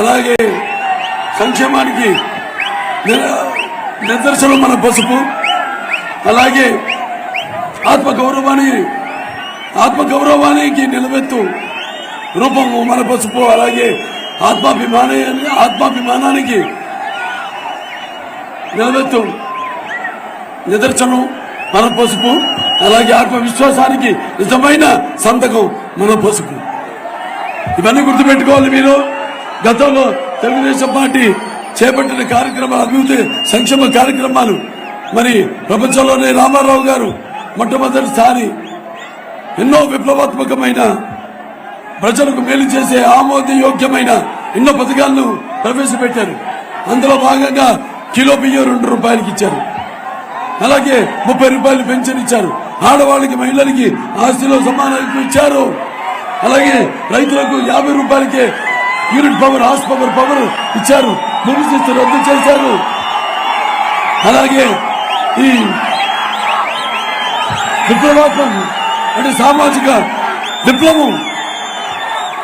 అలాగే సంక్షేమానికి నిదర్శనం మన పసుపు. అలాగే ఆత్మగౌరవానికి నిలబెత్తు రూపము మన పసుపు. అలాగే ఆత్మాభిమానానికి నిలబెత్తు నిదర్శనం మన పసుపు. అలాగే ఆత్మవిశ్వాసానికి నిజమైన సంతకం మన పసుపు. ఇవన్నీ గుర్తుపెట్టుకోవాలి మీరు. గతంలో తెలుగుదేశం పార్టీ చేపట్టిన కార్యక్రమాలు, అభివృద్ధి సంక్షేమ కార్యక్రమాలు, మరి ప్రపంచంలోనే రామారావు గారు మొట్టమొదటిసారి ఎన్నో విప్లవాత్మకమైన ప్రజలకు మేలు చేసే ఆమోదయోగ్యమైన ఎన్నో పథకాలను ప్రవేశపెట్టారు. అందులో భాగంగా కిలో బియ్యం 2 రూపాయలకి ఇచ్చారు. అలాగే 30 రూపాయలు పెన్షన్ ఇచ్చారు. ఆడవాళ్ళకి, మహిళలకి ఆస్తిలో సమానం ఇచ్చారు. అలాగే రైతులకు 50 రూపాయలకే యూనిట్ పవర్, హార్స్ పవర్ ఇచ్చారు. భూమి రద్దు చేశారు. అలాగే ఈ విప్లవాత్మకం అంటే సామాజిక విప్లవం,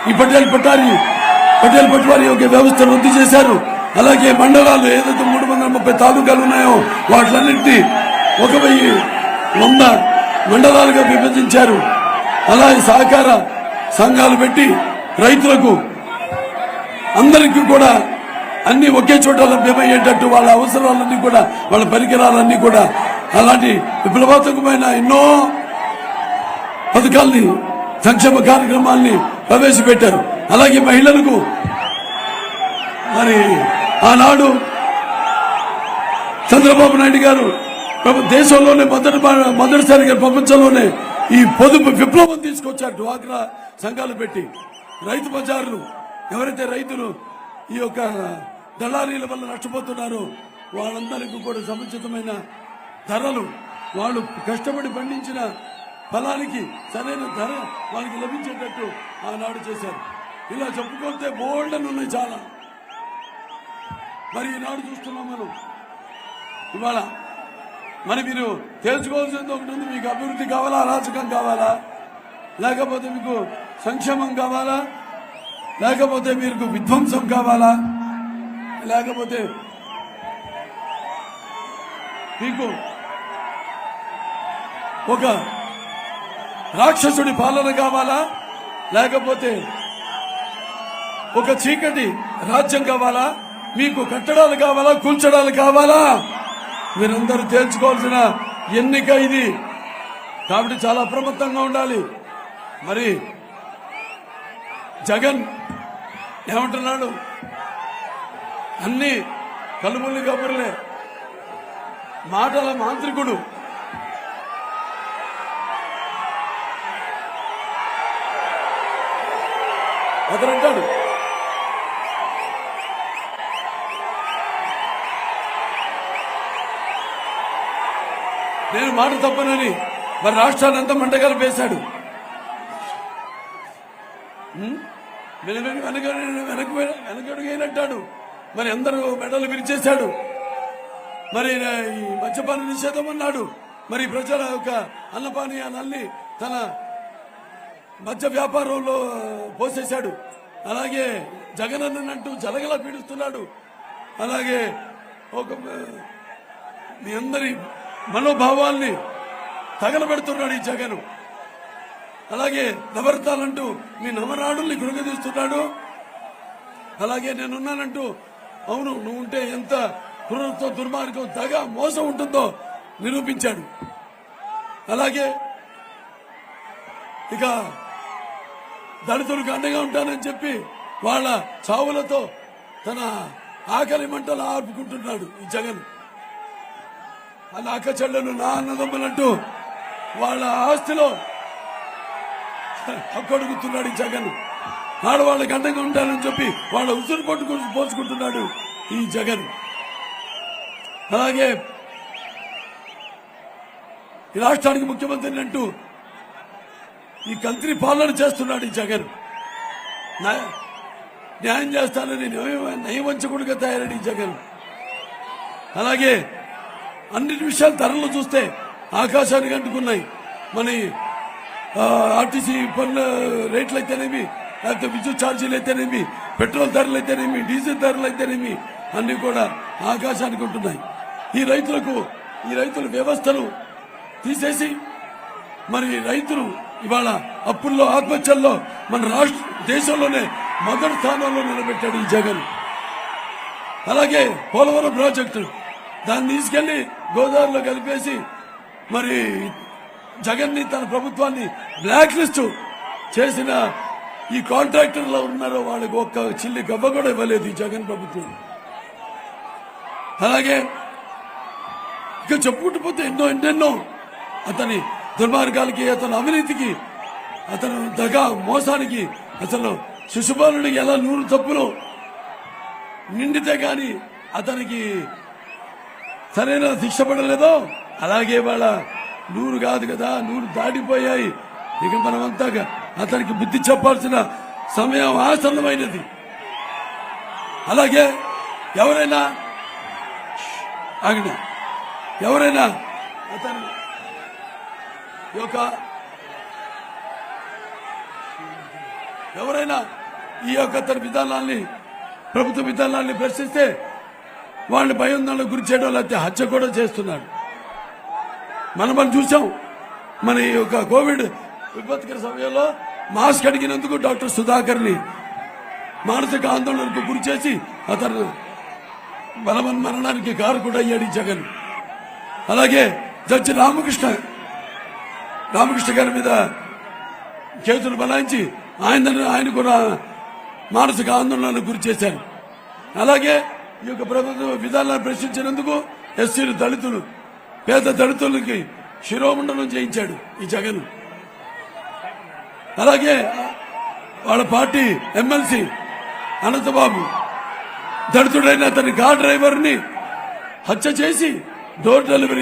ఈ పటేల్ పట్వారీ యొక్క వ్యవస్థను రద్దు చేశారు. అలాగే మండలాలు ఏదైతే 330 తాలూకాలు ఉన్నాయో వాటిలన్నింటినీ 1100 మండలాలుగా విభజించారు. అలాగే సహకార సంఘాలు పెట్టి రైతులకు అందరికీ కూడా అన్ని ఒకే చోట లభ్యమయ్యేటట్టు వాళ్ళ అవసరాలన్నీ కూడా, వాళ్ళ పరికరాలన్నీ కూడా అలాంటి విప్లవాత్మకమైన ఎన్నో పథకాల్ని, సంక్షేమ కార్యక్రమాల్ని ప్రవేశపెట్టారు. అలాగే మహిళలకు మరి ఆనాడు చంద్రబాబు నాయుడు గారు దేశంలోనే మొదటిసారిగా ప్రపంచంలోనే ఈ పొదుపు విప్లవం తీసుకొచ్చారు. డ్వాక్రా సంఘాలు పెట్టి రైతు బజార్లు, ఎవరైతే రైతులు ఈ యొక్క దళారీల వల్ల నష్టపోతున్నారో వాళ్ళందరికీ కూడా సముచితమైన ధరలు, వాళ్ళు కష్టపడి పండించిన ఫలానికి సరైన ధర వాళ్ళకి లభించేటట్టు ఆనాడు చేశారు. ఇలా చెప్పుకుంటే బోల్డన్ ఉన్నాయి చాలా. మరి ఈనాడు చూస్తున్నాం మనం. ఇవాళ మరి మీరు తెలుసుకోవాల్సింది ఒకటి ఉంది. మీకు అభివృద్ధి కావాలా, అరాచకం కావాలా, లేకపోతే మీకు సంక్షేమం కావాలా, లేకపోతే మీకు విధ్వంసం కావాలా, లేకపోతే మీకు ఒక రాక్షసుడి పాలన కావాలా, లేకపోతే ఒక చీకటి రాజ్యం కావాలా, మీకు కట్టడాలు కావాలా, కూల్చడాలు కావాలా, మీరందరూ తేల్చుకోవాల్సిన ఎన్నిక ఇది. కాబట్టి చాలా అప్రమత్తంగా ఉండాలి. మరి జగన్ ఏమంటున్నాడు? అన్ని కలుముల్లి కబుర్లే, మాటల మాంత్రికుడు. అతనంటాడు నేను మాట తప్పనని. మరి రాష్ట్రాన్ని అంతా మంటగలిపేశాడు. వెనకడుగైనట్టాడు. మరి అందరూ మెడలు విరిచేశాడు. మరి ఈ మద్యపాన నిషేధం అన్నాడు. మరి ప్రజల యొక్క అన్నపానీయాలన్నీ తన మద్య వ్యాపారంలో పోసేశాడు. అలాగే జగన్ అన్నంటూ జలగలా పీడిస్తున్నాడు. అలాగే ఒక మీ అందరి మనోభావాల్ని తగలబెడుతున్నాడు ఈ జగన్. అలాగే నవరతాలంటూ మీ నవరాడుల్ని కృంగదీస్తున్నాడు. అలాగే నేనున్నానంటూ, అవును నువ్వు ఉంటే ఎంత క్రూరత్వం, దుర్మార్గం, దగ, మోసం ఉంటుందో నిరూపించాడు. అలాగే ఇక దళితులకు అండగా ఉంటానని చెప్పి వాళ్ళ చావులతో తన ఆకలి మంటలు ఆర్పుకుంటున్నాడు ఈ జగన్. వాళ్ళ అక్క చెల్లెలు, నా అన్నదమ్ములంటూ వాళ్ళ ఆస్తిలో హక్కడుగుతున్నాడు ఈ జగన్. ఆడవాళ్ళకి అండగా ఉంటానని చెప్పి వాళ్ళ ఉసురు పోసుకుంటున్నాడు ఈ జగన్. అలాగే ఈ రాష్ట్రానికి ముఖ్యమంత్రిని అంటూ ఈ కంత్రి పాలన చేస్తున్నాడు ఈ జగన్. న్యాయం చేస్తానని నయవంచకుడిగా తయారడి ఈ జగన్. అలాగే అన్నిటి విషయాలు ధరలు చూస్తే ఆకాశానికి అంటుకున్నాయి. మన ఆర్టీసీ పన్నుల రేట్లు అయితేనేమి, లేకపోతే విద్యుత్ ఛార్జీలు అయితేనేమి, పెట్రోల్ ధరలు అయితేనేమి, డీజిల్ ధరలు అయితేనేమి అన్ని కూడా ఆకాశానికి ఉంటున్నాయి. ఈ రైతుల వ్యవస్థను తీసేసి మరి రైతులు ఇవాళ అప్పుల్లో ఆత్మహత్యల్లో మన దేశంలోనే మొదటి స్థానంలో నిలబెట్టాడు ఈ జగన్. అలాగే పోలవరం ప్రాజెక్టు దాన్ని తీసుకెళ్లి గోదావరిలో కలిపేసి మరి జగన్ ని తన ప్రభుత్వాన్ని బ్లాక్ లిస్ట్ చేసిన ఈ కాంట్రాక్టర్లు ఉన్నారో వాళ్ళకి ఒక్క చిల్లి గవ్వ కూడా ఇవ్వలేదు ఈ జగన్ ప్రభుత్వం. అలాగే ఇక చెప్పుకుంటూ పోతే ఎన్నెన్నో అతని దుర్మార్గాలకి, అతని అవినీతికి, అతను దగా మోసానికి, అసలు శిశుపాలుడికి ఎలా 100 తప్పులు నిండితే గాని అతనికి సరైన శిక్ష పడలేదో అలాగే వాళ్ళ 100 కాదు కదా, 100 దాటిపోయాయి. ఇక మనమంతా అతనికి బుద్ధి చెప్పాల్సిన సమయం ఆసన్నమైనది. అలాగే ఎవరైనా అతను ఎవరైనా ఈ యొక్క తన విధానాల్ని, ప్రభుత్వ విధానాల్ని ప్రశ్నిస్తే వాళ్ళని భయోందనకు గురి చేయడం, లేకపోతే హత్య కూడా చేస్తున్నాడు. మనం చూసాం. మన ఈ యొక్క కోవిడ్ విపత్కర సమయంలో మాస్క్ అడిగినందుకు డాక్టర్ సుధాకర్ ని మానసిక ఆందోళనకు గురి చేసి అతను మరణానికి కారకుడు అయ్యాడు ఈ జగన్. అలాగే జడ్జి రామకృష్ణ గారి మీద కేసులు బనాయించి ఆయన కూడా మానసిక ఆందోళనకు గురి చేశారు. అలాగే ఈ యొక్క ప్రభుత్వ విధానాలను ప్రశ్నించినందుకు ఎస్సీలు, దళితులు, పేద దళితులకి శిరోమండనం చేయించాడు ఈ జగన్. అలాగే వాళ్ళ పార్టీ ఎమ్మెల్సీ అనంతబాబు దళితుడైన అతని కార్ డ్రైవర్ ని హత్య చేసి డోర్ డెలివరీ